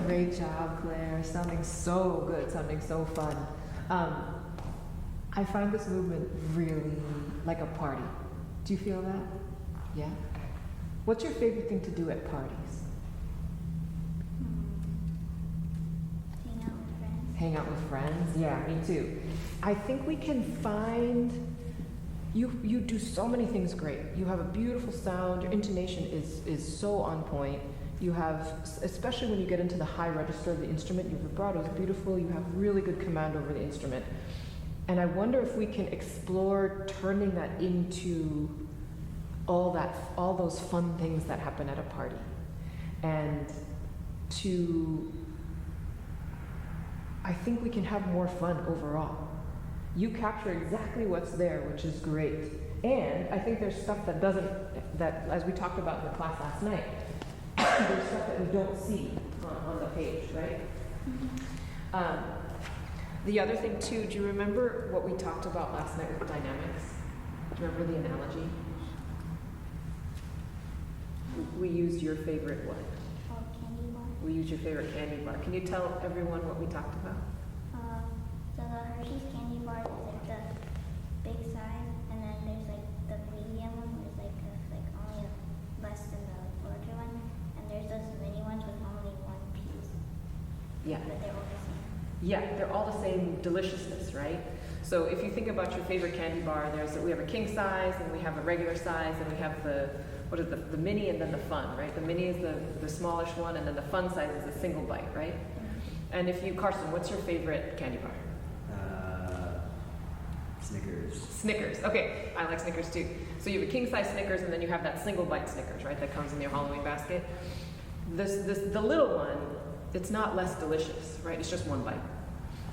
Great job, Claire. Sounding so good, sounding so fun. I find this movement really like a party. Do you feel that? Yeah? What's your favorite thing to do at parties? Hang out with friends. Hang out with friends? Yeah, me too. I think we can find, you do so many things great. You have a beautiful sound, your intonation is so on point. You have, especially when you get into the high register of the instrument, your vibrato is beautiful, you have really good command over the instrument. And I wonder if we can explore turning that into all those fun things that happen at a party. And I think we can have more fun overall. You capture exactly what's there, which is great. And I think there's stuff that as we talked about in the class last night, there's stuff that we don't see on the page, right? Mm-hmm. The other thing too, do you remember what we talked about last night with dynamics? Do you remember the analogy? We used your favorite what? Oh, candy bar. We used your favorite candy bar. Can you tell everyone what we talked about? So the Hershey's candy bar is like the big size, and then there's like the medium one, which is like only less than the larger one, and there's those mini ones with only one piece. Yeah. But they're all the same. Yeah, they're all the same deliciousness, right? So if you think about your favorite candy bar, we have a king size, and we have a regular size, and we have the mini and then the fun, right? The mini is the smallish one, and then the fun size is a single bite, right? And Carson, what's your favorite candy bar? Snickers. Snickers. Okay, I like Snickers too. So you have a king size Snickers, and then you have that single bite Snickers, right? That comes in your Halloween basket. The little one, it's not less delicious, right? It's just one bite.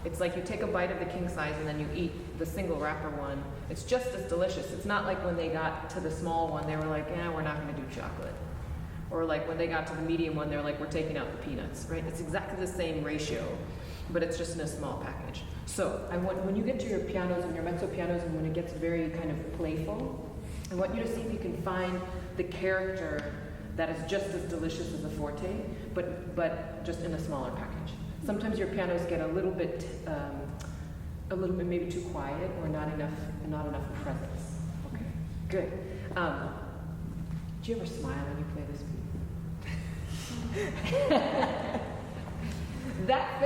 It's like you take a bite of the king size and then you eat the single wrapper one. It's just as delicious. It's not like when they got to the small one, they were like, we're not going to do chocolate. Or like when they got to the medium one, they're like, we're taking out the peanuts, right? It's exactly the same ratio, but it's just in a small package. So when you get to your pianos and your mezzo pianos, and when it gets very kind of playful, I want you to see if you can find the character that is just as delicious as the forte, but just in a smaller package. Sometimes your pianos get a little bit maybe too quiet, or not enough presence. Okay, good. Do you ever smile when you play this piece? That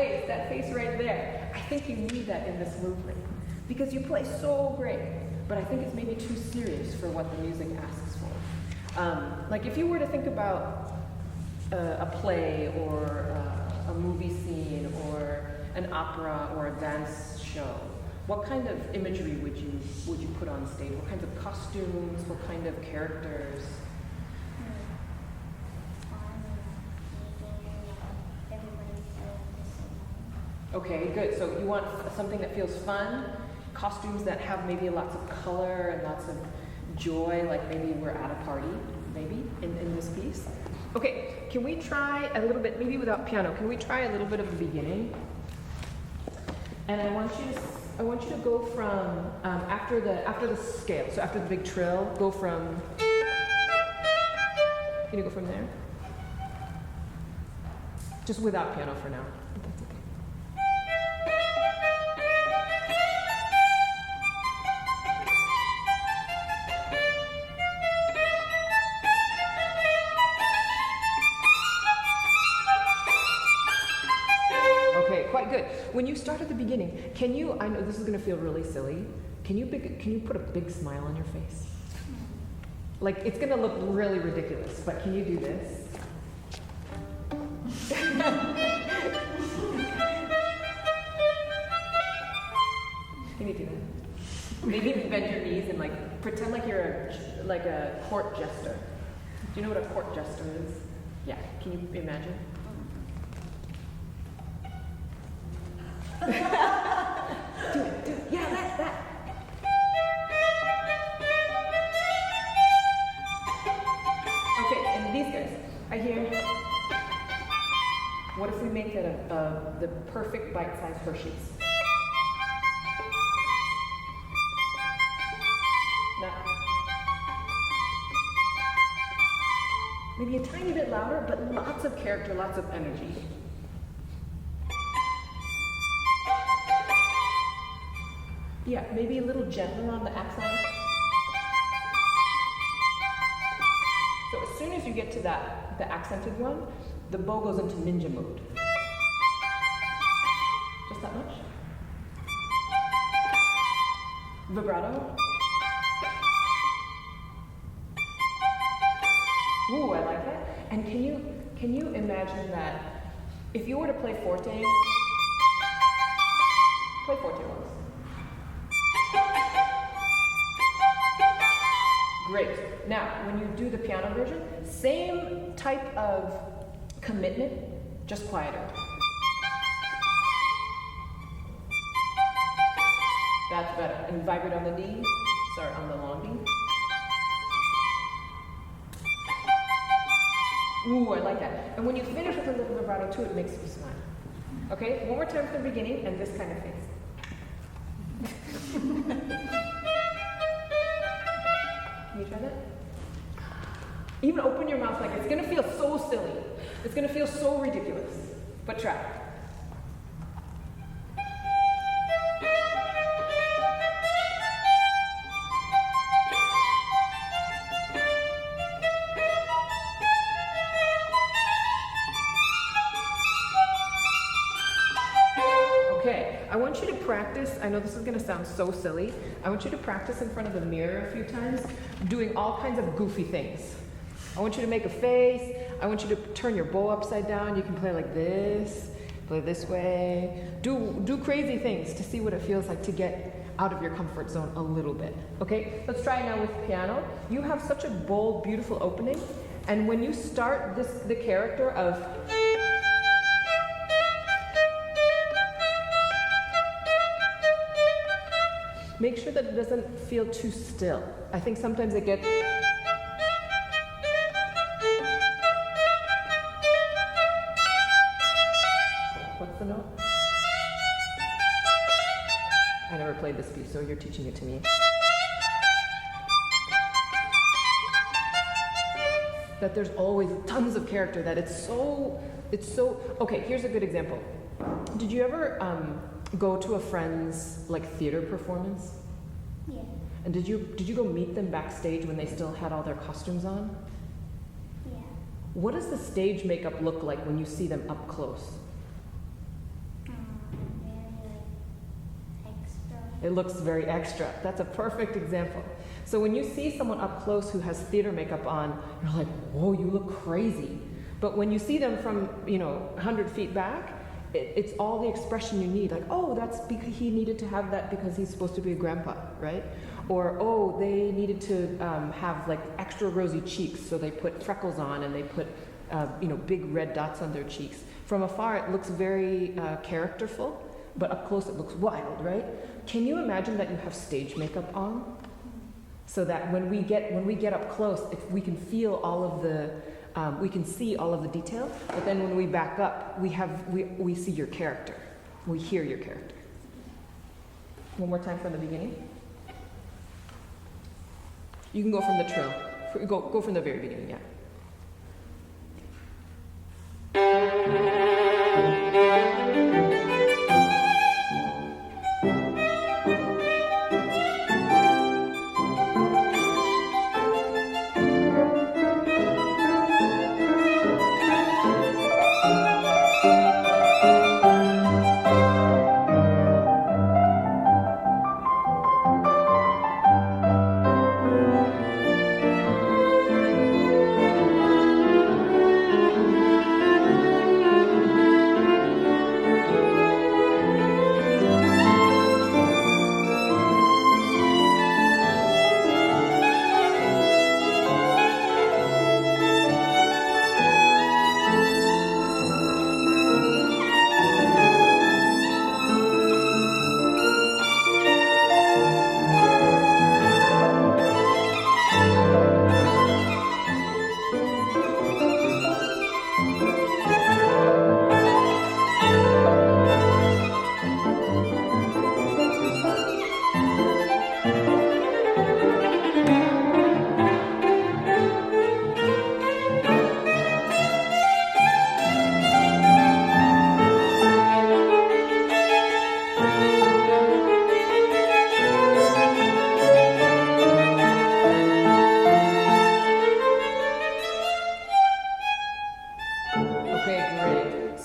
face right there. I think you need that in this movement because you play so great, but I think it's maybe too serious for what the music asks for. Like if you were to think about a play or a movie scene or an opera or a dance show, what kind of imagery would you put on stage? What kinds of costumes? What kind of characters? Okay, good. So you want something that feels fun, costumes that have maybe lots of color and lots of joy, like maybe we're at a party, maybe, in this piece. Okay, can we try a little bit, maybe without piano, can we try a little bit of the beginning? And I want you to go from, after the scale, so after the big trill, go from, can you go from there? Just without piano for now. That's okay. Good. When you start at the beginning, can you, I know this is going to feel really silly, can you put a big smile on your face? Like, it's going to look really ridiculous, but can you do this? Can you do that? Maybe bend your knees and like pretend like you're a court jester. Do you know what a court jester is? Yeah. Can you imagine? do it. Yeah, that. Okay, and these guys, I hear. What if we make that the perfect bite-sized Hershey's? Now, maybe a tiny bit louder, but lots of character, lots of energy. Yeah, maybe a little gentler on the accent. So as soon as you get to that, the accented one, the bow goes into ninja mode. Just that much. Vibrato. Ooh, I like that. And can you imagine that if you were to play forte once. Great. Now, when you do the piano version, same type of commitment, just quieter. That's better. And vibrate on the D, sorry, on the long D. Ooh, I like that. And when you finish with a little vibrato too, it makes you smile. Okay, one more time from the beginning, and this kind of face. Can you try that? Even open your mouth like it's gonna feel so silly. It's gonna feel so ridiculous. But try. I want you to practice, I know this is gonna sound so silly, I want you to practice in front of the mirror a few times, doing all kinds of goofy things. I want you to make a face, I want you to turn your bow upside down, you can play like this, play this way, do crazy things to see what it feels like to get out of your comfort zone a little bit. Okay, let's try now with piano. You have such a bold, beautiful opening, and when you start the character of make sure that it doesn't feel too still. I think sometimes it gets... What's the note? I never played this piece, so you're teaching it to me. That there's always tons of character, that it's so... Okay, here's a good example. Did you ever go to a friend's theater performance? Yeah. And did you go meet them backstage when they still had all their costumes on? Yeah. What does the stage makeup look like when you see them up close? Very extra. It looks very extra. That's a perfect example. So when you see someone up close who has theater makeup on, you're like, whoa, you look crazy. But when you see them from 100 feet back, it's all the expression you need. Like, oh, that's because he needed to have that because he's supposed to be a grandpa, right? Or, oh, they needed to have extra rosy cheeks, so they put freckles on and they put, big red dots on their cheeks. From afar, it looks very characterful, but up close, it looks wild, right? Can you imagine that you have stage makeup on, so that when we get up close, if we can feel all of the we can see all of the detail, but then when we back up, we see your character. We hear your character. One more time from the beginning. You can go from the trill. Go from the very beginning, yeah.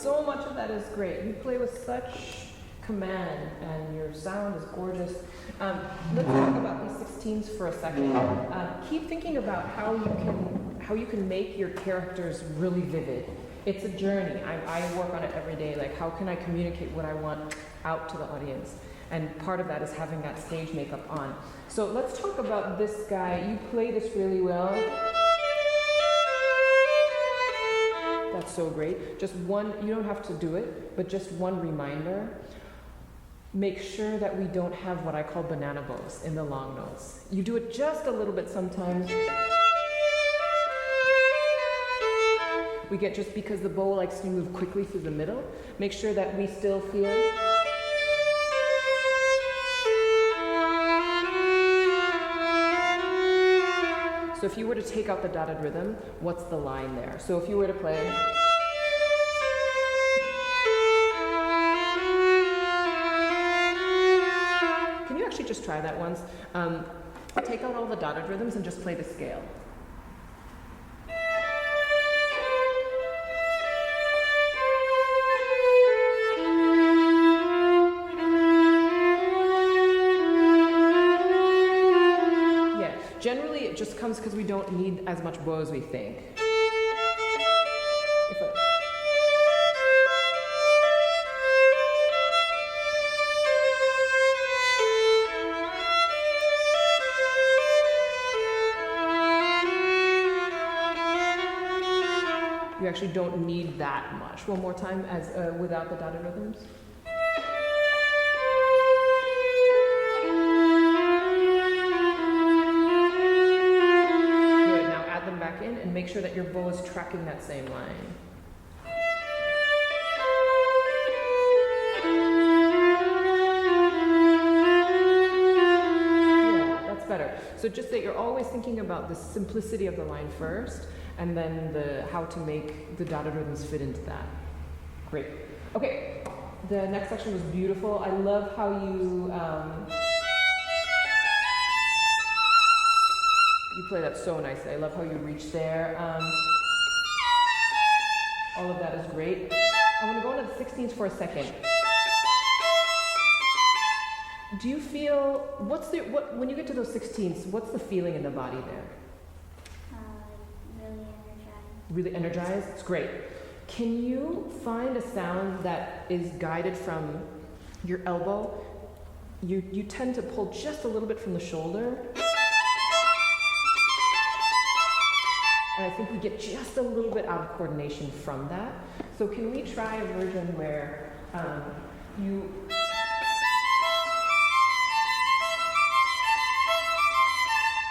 So much of that is great. You play with such command, and your sound is gorgeous. Let's talk about these 16ths for a second. Keep thinking about how you can make your characters really vivid. It's a journey. I work on it every day. Like, how can I communicate what I want out to the audience? And part of that is having that stage makeup on. So let's talk about this guy. You play this really well. That's so great. Just one, you don't have to do it, but just one reminder. Make sure that we don't have what I call banana bows in the long notes. You do it just a little bit sometimes. We get just because the bow likes to move quickly through the middle. Make sure that we still feel. So if you were to take out the dotted rhythm, what's the line there? So if you were to play. Can you actually just try that once? Take out all the dotted rhythms and just play the scale. Generally, it just comes because we don't need as much bow as we think. You actually don't need that much. One more time, as without the dotted rhythms. And make sure that your bow is tracking that same line. Yeah, that's better. So just that you're always thinking about the simplicity of the line first, and then how to make the dotted rhythms fit into that. Great. Okay, the next section was beautiful. I love how you play that so nicely. I love how you reach there. All of that is great. I want to go into the 16ths for a second. Do you feel, when you get to those 16ths, what's the feeling in the body there? Really energized. Really energized? It's great. Can you find a sound that is guided from your elbow? You tend to pull just a little bit from the shoulder. And I think we get just a little bit out of coordination from that. So can we try a version where you...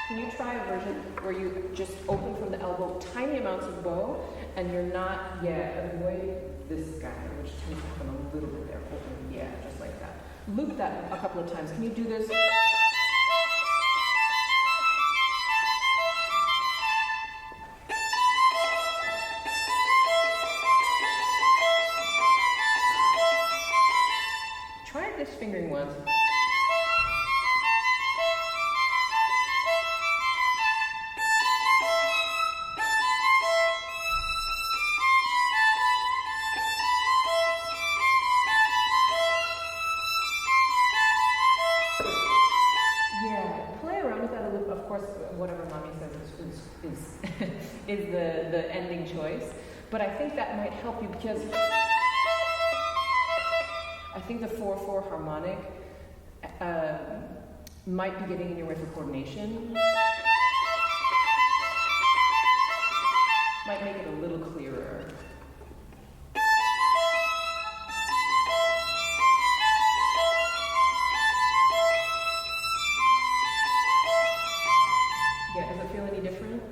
Can you try a version where you just open from the elbow tiny amounts of bow, and you're not, avoid this guy, which tends to happen a little bit there. Open, just like that. Loop that a couple of times. Can you do this? Fingering once. Play around with that a little. Of course, whatever mommy says is the ending choice. But I think that might help you because I think the 4/4 harmonic might be getting in your way for coordination. Might make it a little clearer. Yeah, does it feel any different?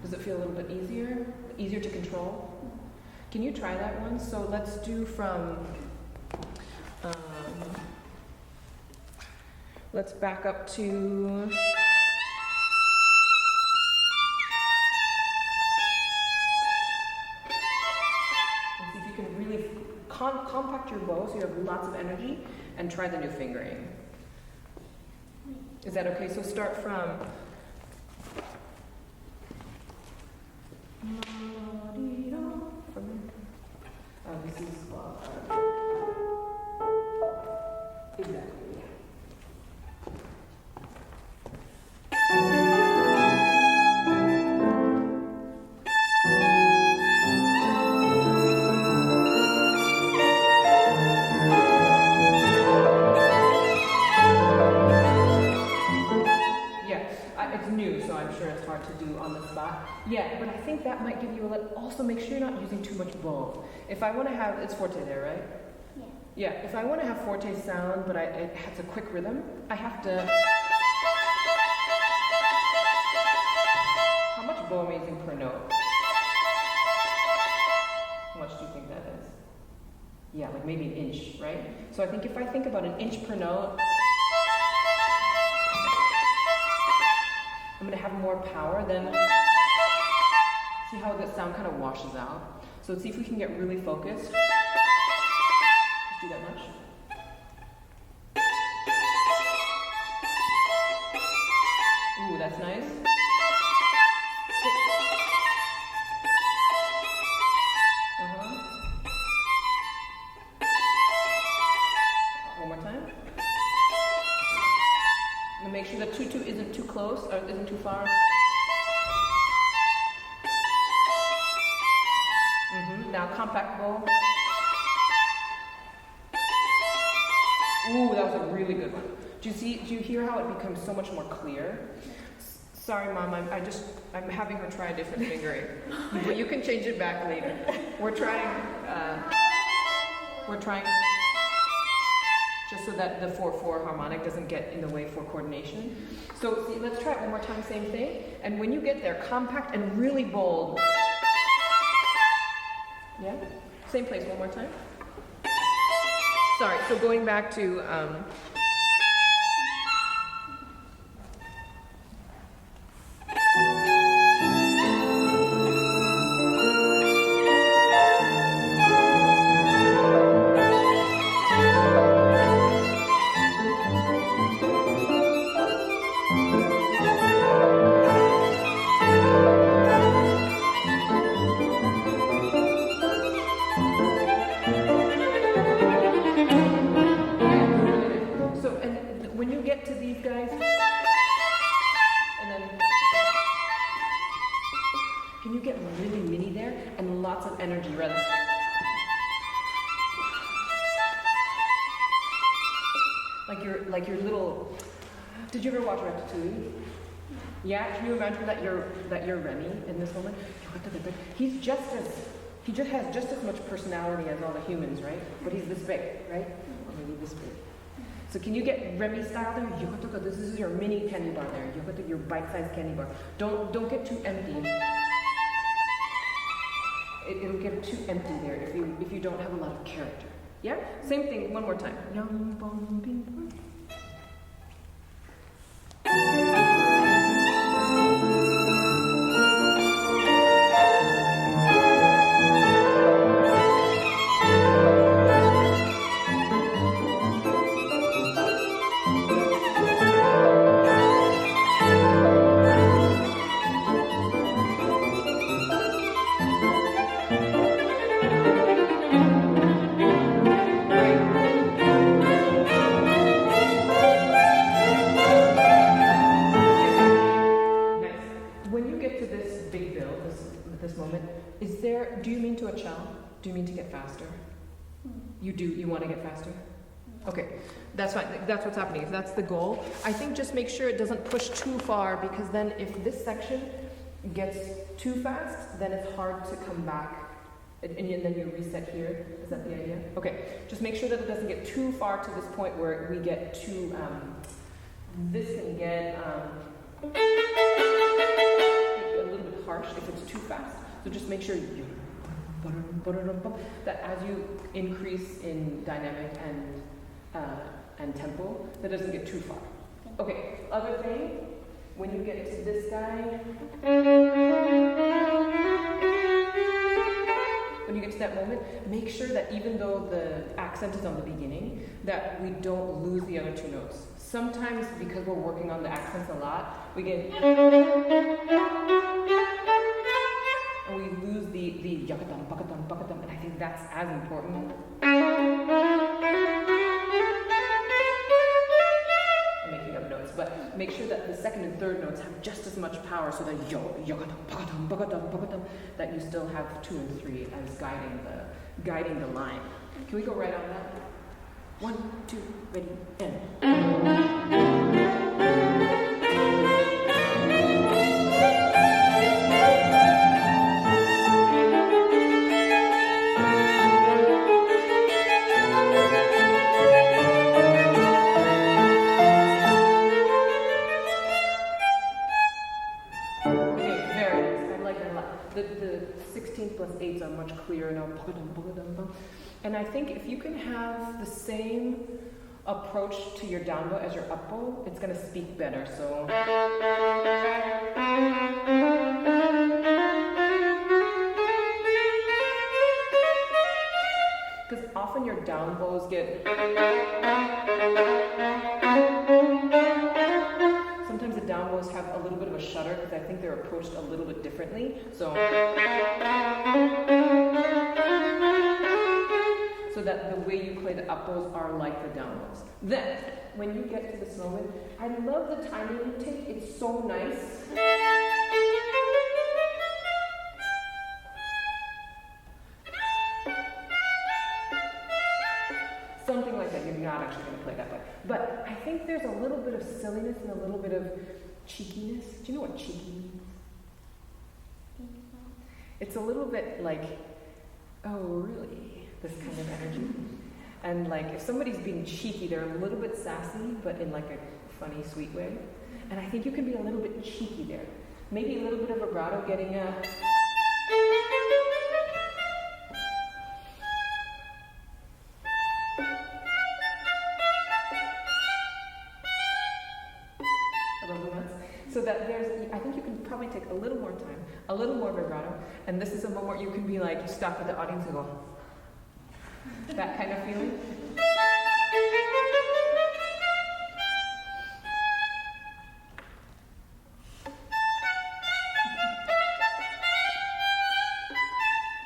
Does it feel a little bit easier? Easier to control? Can you try that one? So let's do from... let's back up to... Let's see if you can really compact your bow so you have lots of energy, and try the new fingering. Is that okay? So start from... this is exactly, yeah. It's new, so I'm sure it's hard to do on the spot. Yeah, but I think that might give you a little. Also, make sure you're not using too much bow. If I want to have, it's forte there, right? Yeah. Yeah, if I want to have forte sound, but it has a quick rhythm, I have to. How much bow am I using per note? How much do you think that is? Yeah, like maybe an inch, right? So I think if I think about an inch per note, I'm going to have more power than, see how the sound kind of washes out? So let's see if we can get really focused. Just do that much. Ooh, that's nice. One more time. And make sure the 2-2 isn't too close or isn't too far. Now compact bow. Ooh, that was a really good one. Do you hear how it becomes so much more clear? Sorry, Mom, I'm having her try a different fingering. But you can change it back later. We're trying just so that the 4/4 harmonic doesn't get in the way for coordination. So see, let's try it one more time, same thing. And when you get there, compact and really bold. Yeah? Same place, one more time. Sorry, so going back to like your little. Did you ever watch Ratatouille? Yeah. Can you imagine that you're Remy in this moment? He just has just as much personality as all the humans, right? But he's this big, right? Or maybe this big. So can you get Remy style there? This is your mini candy bar there. Your bite-sized candy bar. Don't get too empty. It'll get too empty there if you don't have a lot of character. Yeah? Same thing, one more time. Young bong bing bong. Do you mean to a cello? Do you mean to get faster? You do? You want to get faster? Okay, that's fine. That's what's happening. If that's the goal, I think just make sure it doesn't push too far, because then if this section gets too fast, then it's hard to come back. And then you reset here. Is that the idea? Okay, just make sure that it doesn't get too far to this point where we get too, this can get a little bit harsh if it's too fast. So just make sure that as you increase in dynamic and tempo, that doesn't get too far. Okay, other thing, when you get to this guy, when you get to that moment, make sure that even though the accent is on the beginning, that we don't lose the other two notes. Sometimes, because we're working on the accents a lot, we get, and we lose the the yakatam, bakatam, bakatam, and I think that's as important. I'm making up notes, but make sure that the second and third notes have just as much power so that yakatam, bakatam, bakatam, bakatam, that you still have 2 and 3 as guiding the line. Can we go right on that? 1, 2, ready, and. The 16th plus 8s are much clearer now. And I think if you can have the same approach to your down bow as your up bow, it's going to speak better. So. Because often your down bows get. Sometimes the down bows have a little bit of a shudder because I think they're approached a little bit differently. So that the way you play the up bows are like the down bows. Then, when you get to this moment, I love the timing you take. It's so nice. Something like that. You're not actually going to play that way. But I think there's a little bit of silliness and a little bit of cheekiness. Do you know what cheeky means? It's a little bit like, oh, really? This kind of energy. And like, if somebody's being cheeky, they're a little bit sassy, but in like a funny, sweet way. And I think you can be a little bit cheeky there. Maybe a little bit of vibrato getting a... So that I think you can probably take a little more time, a little more vibrato, and this is a moment you can be like, you stop at the audience and go, that kind of feeling.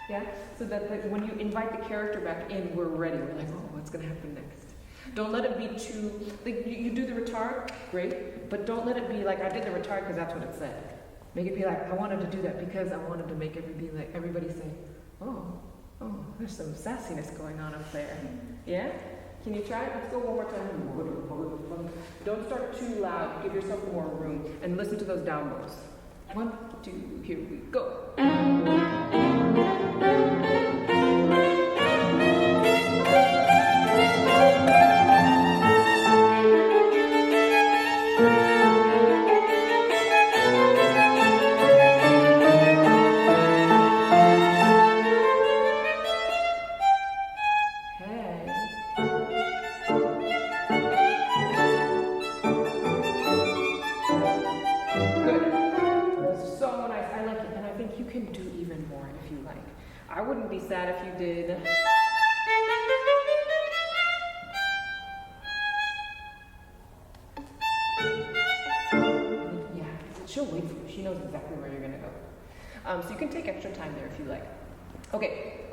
Yeah? So that when you invite the character back in, we're ready. We're like, oh, what's going to happen next? Don't let it be too, like, you do the retard, great, but don't let it be like, I did the retard because that's what it said. Make it be like, I wanted to do that because I wanted to make everybody say, oh, there's some sassiness going on up there. Yeah? Can you try it? Let's go one more time. Don't start too loud. Give yourself more room and listen to those down bows. 1, 2, here we go. I wouldn't be sad if you did. Yeah, she'll wait for you. She knows exactly where you're going to go. So you can take extra time there if you like. Okay,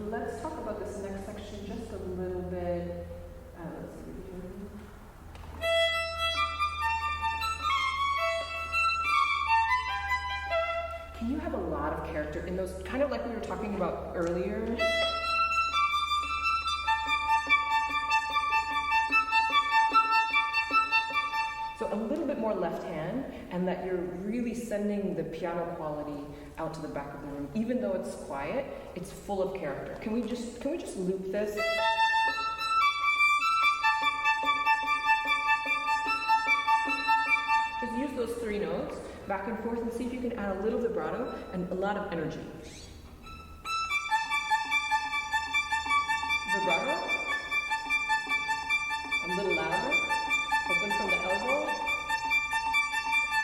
let's talk about this next section just a little bit. Let's see. Can you have a lot of character in those, kind of like we were talking about earlier? So a little bit more left hand, and that you're really sending the piano quality out to the back of the room. Even though it's quiet, it's full of character. Can we just loop this? Just use those 3 notes back and forth and see if you can add a little vibrato and a lot of energy. Vibrato. A little louder. Open from the elbow.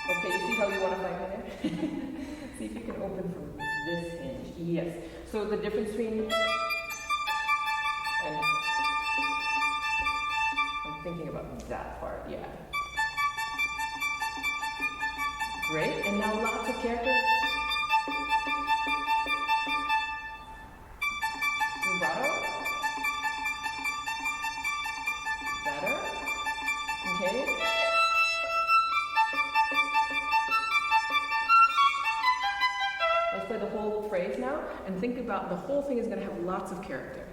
Okay, you see how you want to find it there? See if you can open from this hinge. Yes. So the difference between... And I'm thinking about that part, yeah. Great, and now lots of character. and think about the whole thing is going to have lots of character.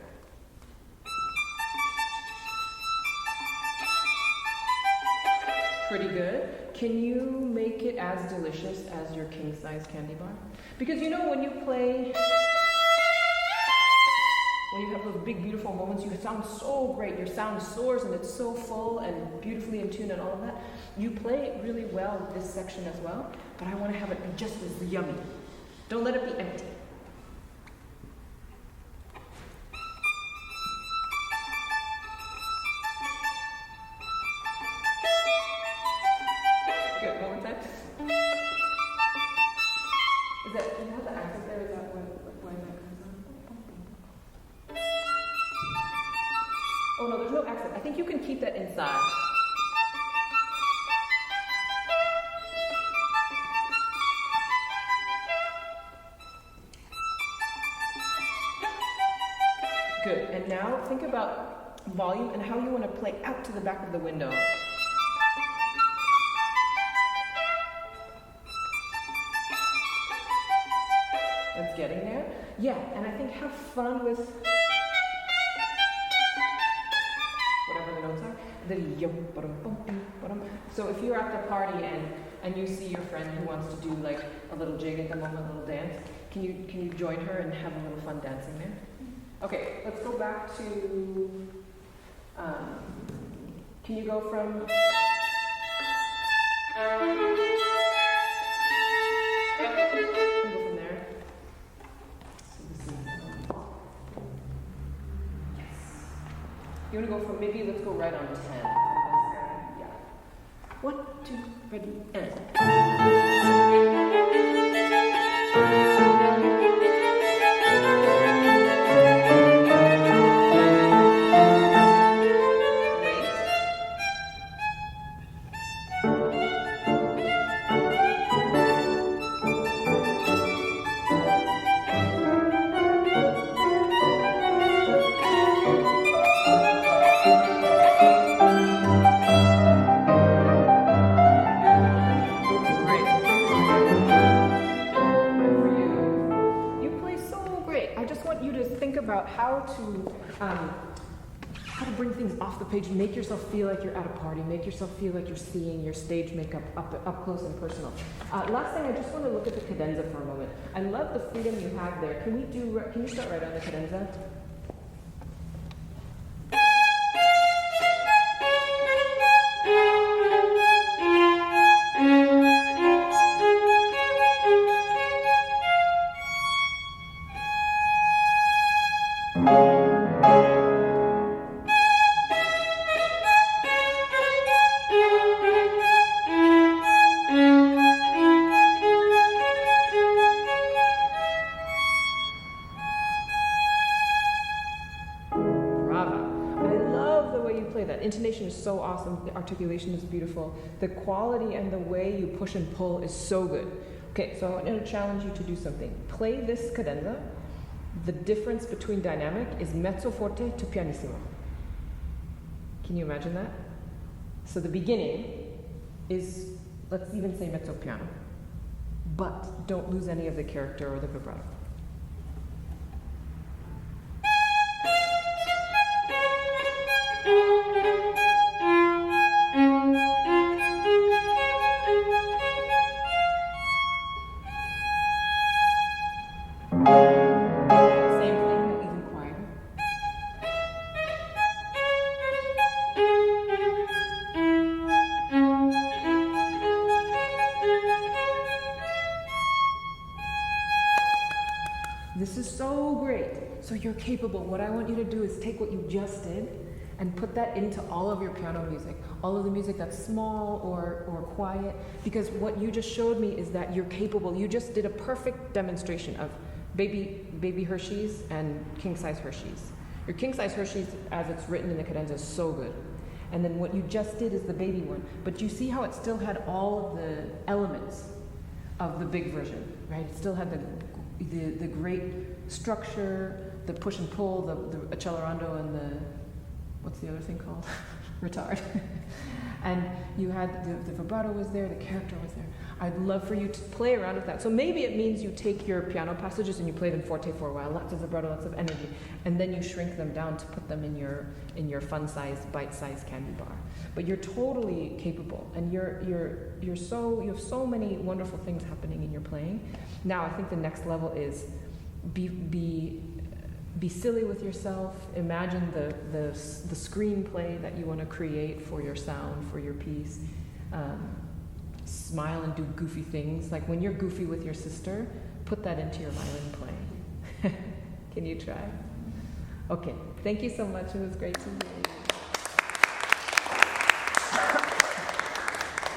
Pretty good. Can you make it as delicious as your king-size candy bar? Because you know when you play, when you have those big beautiful moments, you sound so great, your sound soars and it's so full and beautifully in tune and all of that. You play it really well this section as well, but I want to have it be just as yummy. Don't let it be empty. Good, one more time. Is that, do you have the accent there? Is that why that comes on? Oh no, there's no accent. I think you can keep that inside. Good, and now think about volume and how you want to play out to the back of the window. That's getting there. Yeah, and I think have fun with whatever the notes are. The yum, ba-dum, bum, ba-dum. So if you're at the party and you see your friend who wants to do like a little jig at the moment, a little dance, can you join her and have a little fun dancing there? Okay, let's go back to, can you go from, go from there? Yes. You want to go from, maybe let's go right on 10. Yeah. 1, 2, ready, and. How to bring things off the page, make yourself feel like you're at a party, make yourself feel like you're seeing your stage makeup up close and personal. Last thing, I just want to look at the cadenza for a moment. I love the freedom you have there. Can you start right on the cadenza? Intonation is so awesome, the articulation is beautiful, the quality and the way you push and pull is so good. Okay, so I want to challenge you to do something. Play this cadenza. The difference between dynamic is mezzo forte to pianissimo. Can you imagine that? So the beginning is, let's even say mezzo piano, but don't lose any of the character or the vibrato. This is so great. So you're capable. What I want you to do is take what you just did and put that into all of your piano music, all of the music that's small or quiet, because what you just showed me is that you're capable. You just did a perfect demonstration of baby Hershey's and king-size Hershey's. Your king-size Hershey's, as it's written in the cadenza, is so good. And then what you just did is the baby one. But you see how it still had all of the elements of the big version, right? It still had the great structure, the push and pull, the accelerando, and the, what's the other thing called? Retard. And you had the vibrato was there, the character was there. I'd love for you to play around with that. So maybe it means you take your piano passages and you play them forte for a while, lots of vibrato, lots of energy, and then you shrink them down to put them in your fun-sized, bite-sized candy bar. But you're totally capable, and you have so many wonderful things happening in your playing. Now I think the next level is be silly with yourself. Imagine the screenplay that you want to create for your sound, for your piece. Smile and do goofy things. Like when you're goofy with your sister, put that into your violin playing. Can you try? Okay, thank you so much. It was great to meet you.